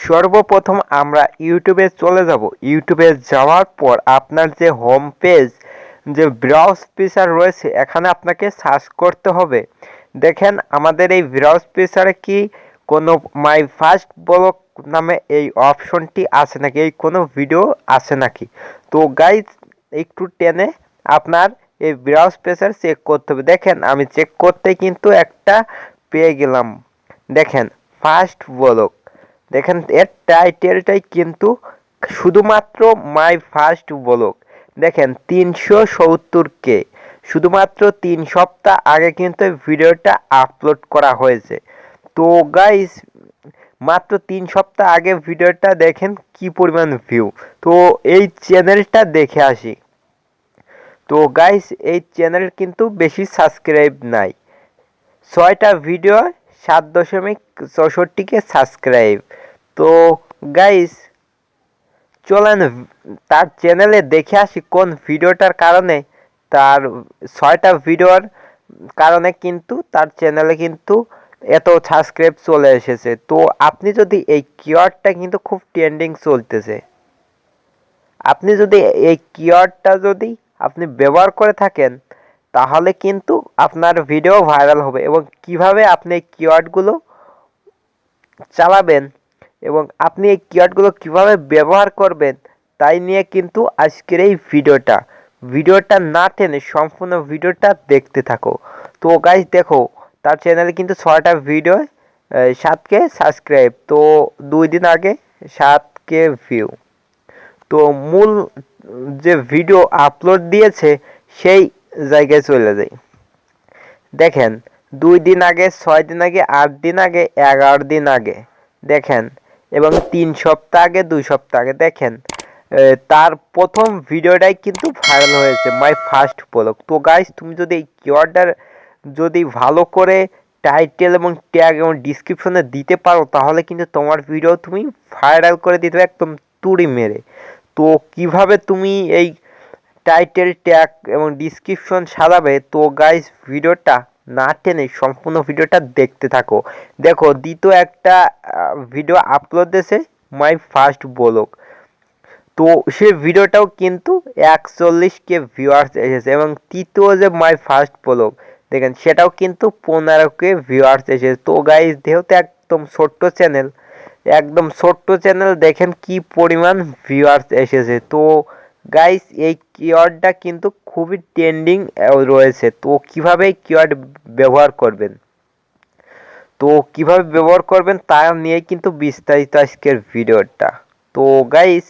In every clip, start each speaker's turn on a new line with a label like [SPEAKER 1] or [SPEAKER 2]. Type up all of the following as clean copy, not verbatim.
[SPEAKER 1] সর্বপ্রথম আমরা ইউটিউবে চলে যাব। ইউটিউবে যাওয়ার পর আপনার যে হোম পেজ যে ব্রাউজ ফিচার রয়েছে এখানে আপনাকে সার্চ করতে হবে। দেখেন আমাদের এই ব্রাউজ ফিচারে কি কোনো মাই ফার্স্ট ব্লগ নামে এই অপশনটি আছে নাকি, এই কোনো ভিডিও আছে নাকি। তো গাইজ একটু টেনে আপনার এই ব্রাউজ ফিচার চেক করতে হবে। দেখেন আমি চেক করতে কিন্তু একটা পেয়ে গেলাম। দেখেন ফার্স্ট ব্লগ, দেখেন এর টাইটেলটাই কিন্তু শুধুমাত্র মাই ফার্স্ট ব্লগ। দেখেন 370K, শুধুমাত্র 3 সপ্তাহ আগে কিন্তু ভিডিওটা আপলোড করা হয়েছে। তো গাইস মাত্র 3 সপ্তাহ আগে ভিডিওটা দেখেন কি পরিমাণ ভিউ। তো এই চ্যানেলটা দেখে আসি। তো গাইস এই চ্যানেল কিন্তু বেশি সাবস্ক্রাইব নাই, 6টা ভিডিও 7.64K সাবস্ক্রাইব। তো গাইস চলেন তার চ্যানেলে দেখে আসি কোন ভিডিওটার কারণে, তার 6টা ভিডিওর কারণে কিন্তু তার চ্যানেলে কিন্তু এত সাবস্ক্রাইব চলে এসেছে। তো আপনি যদি এই কিওয়ার্ডটা কিন্তু খুব ট্রেন্ডিং চলতেছে, আপনি যদি এই কিওয়ার্ডটা যদি আপনি ব্যবহার করে থাকেন তাহলে কিন্তু আপনার ভিডিও ভাইরাল হবে। এবং কিভাবে আপনি এই কিওয়ার্ডগুলো চালাবেন এবং আপনি এই কিওয়ার্ডগুলো কিভাবে ব্যবহার করবেন তাই নিয়ে কিন্তু আজকের এই ভিডিওটা না টেনে সম্পূর্ণ ভিডিওটা দেখতে থাকো। তো গাইস দেখো তার চ্যানেলে কিন্তু 6টা ভিডিও 7K সাবস্ক্রাইব, তো 2 দিন আগে 7K ভিউ। তো মূল যে ভিডিও আপলোড দিয়েছে সেই জায়গায় চলে যাই। দেখেন 2 দিন আগে, 6 দিন আগে, 8 দিন আগে, 11 দিন আগে দেখেন, এবং 3 সপ্তাহ আগে, 2 সপ্তাহ আগে দেখেন তার প্রথম ভিডিওটাই কিন্তু ভাইরাল হয়েছে, মাই ফার্স্ট ব্লগ। তো গাইস তুমি যদি এই কিওয়ার্ডটার যদি ভালো করে টাইটেল এবং ট্যাগ এবং ডিসক্রিপশনে দিতে পারো তাহলে কিন্তু তোমার ভিডিও তুমি ভাইরাল করে দিতে পারো একদম তুড়ি মেরে। তো কিভাবে তুমি এই টাইটেল ট্যাগ এবং ডিসক্রিপশন সাজাবে, তো গাইস ভিডিওটা না টেনে সম্পূর্ণ ভিডিওটা দেখতে থাকো। দেখো দ্বিতীয় একটা ভিডিও আপলোড দিয়েছে মাই ফার্স্ট ব্লগ, তো সে ভিডিওটাও কিন্তু 41K ভিউয়ার্স এসেছে। এবং তৃতীয় যে মাই ফার্স্ট ব্লগ দেখেন সেটাও কিন্তু 15K ভিউয়ার্স এসেছে। তো গাইস যেহেতু একদম ছোট্ট চ্যানেল দেখেন কি পরিমাণ ভিউয়ার্স এসেছে। তো গাইস এই কিওয়ার্ডটা কিন্তু খুবই ট্রেন্ডিং রয়েছে। তো কিভাবে এই কিওয়ার্ড ব্যবহার করবেন, তা নিয়ে কিন্তু বিস্তারিত আজকের ভিডিওটা। তো গাইস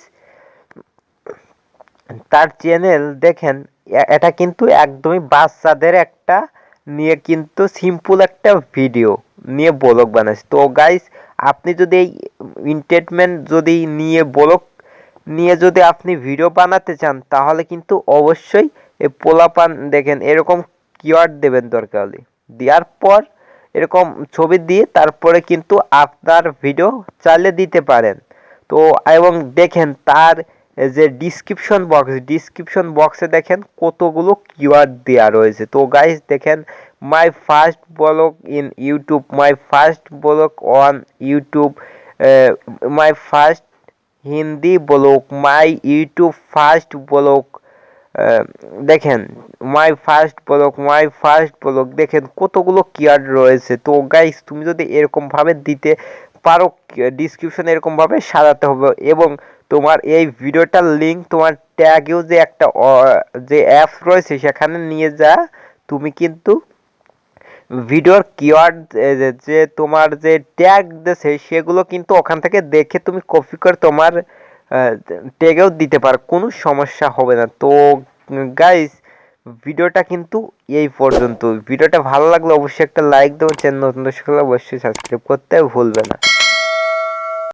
[SPEAKER 1] তার চ্যানেল দেখেন এটা কিন্তু একদমই বাচ্চাদের একটা নিয়ে কিন্তু সিম্পল একটা ভিডিও নিয়ে ব্লগ বানাচ্ছে। তো গাইস আপনি যদি এই এন্টারটেইনমেন্ট যদি নিয়ে ব্লগ নিয়ে যদি আপনি ভিডিও বানাতে চান তাহলে কিন্তু অবশ্যই এই পোলাপান দেখেন এরকম কিওয়ার্ড দেবেন, দরকার হলে দেওয়ার পর এরকম ছবি দিয়ে তারপরে কিন্তু আপনার ভিডিও চালিয়ে দিতে পারেন। তো এবং দেখেন তার যে ডিসক্রিপশন বক্সে দেখেন কতগুলো কিওয়ার্ড দেওয়া রয়েছে। তো গাইস দেখেন my first blog in YouTube, my first blog on YouTube, my first Hindi blog, my YouTube first blog, দেখেন মাই ফার্স্ট ব্লগ দেখেন কতগুলো কিওয়ার্ড রয়েছে। তো গাইস তুমি যদি এরকম ভাবে দিতে পারো, ডিসক্রিপশনে এরকম ভাবে সাজাতে হবে। এবং তোমার এই ভিডিওটার লিংক তোমার ট্যাগেও যে একটা যে অ্যাপস রয়েছে সেখানে নিয়ে যা তুমি কিন্তু ভিডিওর কিওয়ার্ড যে তোমার যে ট্যাগ দেছে সেগুলো কিন্তু ওখান থেকে দেখে তুমি কপি করে তোমার ট্যাগেও দিতে পারো, কোনো সমস্যা হবে না। তো গাইস ভিডিওটা কিন্তু এই পর্যন্ত। ভিডিওটা ভালো লাগলে অবশ্যই একটা লাইক দেবো, চ্যানেল নতুন দর্শক হলে অবশ্যই সাবস্ক্রাইব করতে ভুলবে না।